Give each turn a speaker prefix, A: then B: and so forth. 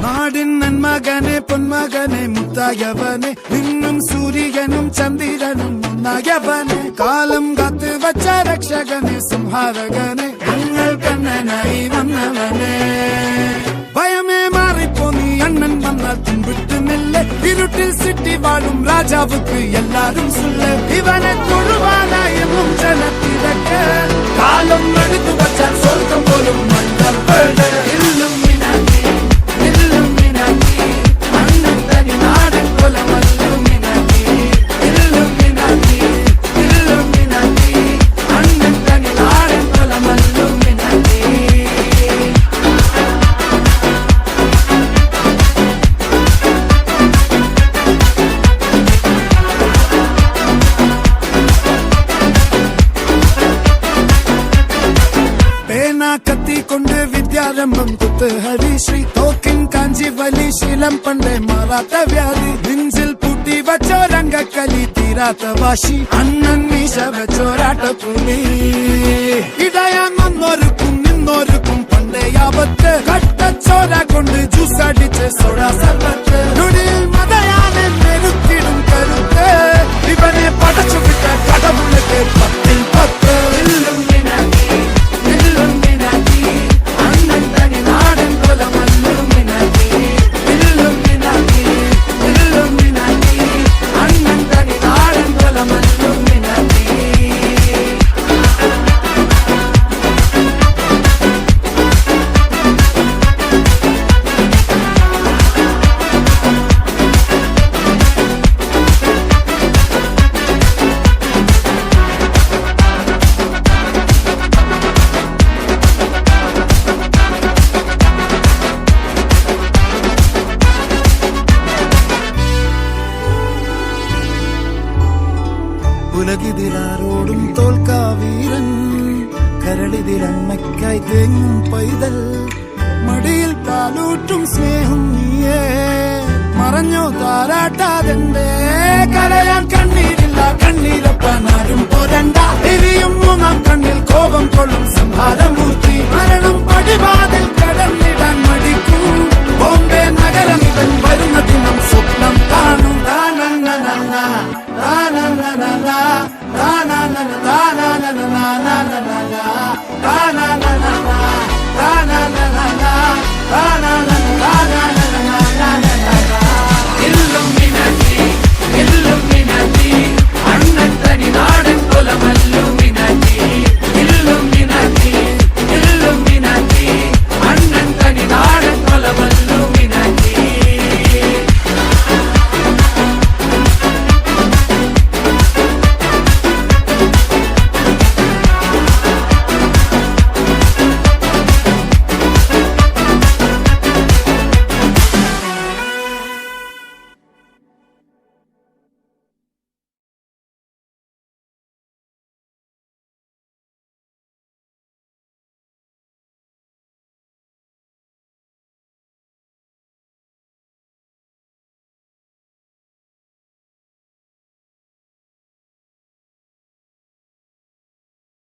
A: നാടിൻ നന്മകനെ പൊന്മകനെ മുത്തായവനെ നിന്നും സൂര്യനും ചന്ദ്രനും ഒന്നായവനെ കാലം കാത്ത് വച്ച രക്ഷകനെ സംഹാരകനെ ഞങ്ങൾ കണ്ണനായി വന്നവനെ ഭയമേ മാറിപ്പോ നീ അണ്ണൻ വന്നാൽ പിൻവിട്ടുമില്ല ഇരുട്ടിൽ സിറ്റി വാഴും രാജാവുക്ക് എല്ലാരും സുല്ല ഇവനെ തൊഴുവാനായി ജനത്തിരക്ക് കാലം എടുത്തു വച്ചാൽ സ്വർഗം പോലും കത്തിക്കൊണ്ട് വിദ്യാരംഭം കുത്ത് ഹരിശ്രീ തോക്കിൻ കാഞ്ചി വലി ശീലം പണ്ടേ മാറാത്ത വ്യാധി നെഞ്ചിൽ പൂട്ടി വച്ചോരംഗക്കലി തീരാത്ത വാശി അണ്ണൻ മീശ വെച്ചോരാട്ട പുലി ഇടയാങ്ങൊന്നൊരുക്കും നിന്നൊരുക്കും പണ്ടേ ആപത്ത് കട്ടച്ചോര കൊണ്ട് ജ്യൂസ് അടിച്ച് സോഡാ സർബത്ത് നൊടിയിൽ മതയാനെ മെരുക്കിടും കരുത്ത് ഇവനെ പടച്ചുവിട്ട കടവുള്ളക്ക് 10-10 ഉലകിതിലാരോടും തോൽക്കാവീരൻ കരളിതിലമ്മയ്ക്കായി തേങ്ങും പൈതൽ മടിയിൽ പാലൂറ്റും സ്നേഹം നീയേ മറഞ്ഞോ താരാട്ടാതെന്റെ കരയാൻ കണ്ണീരില്ല കണ്ണീരൊപ്പാനാരും പോരണ്ട എരിയും മൂന്നാം കണ്ണിൽ കോപം കൊള്ളും സംഹാരമൂർത്തി മരണം പടിവാതിൽ കടന്നിടാൻ മടിക്കും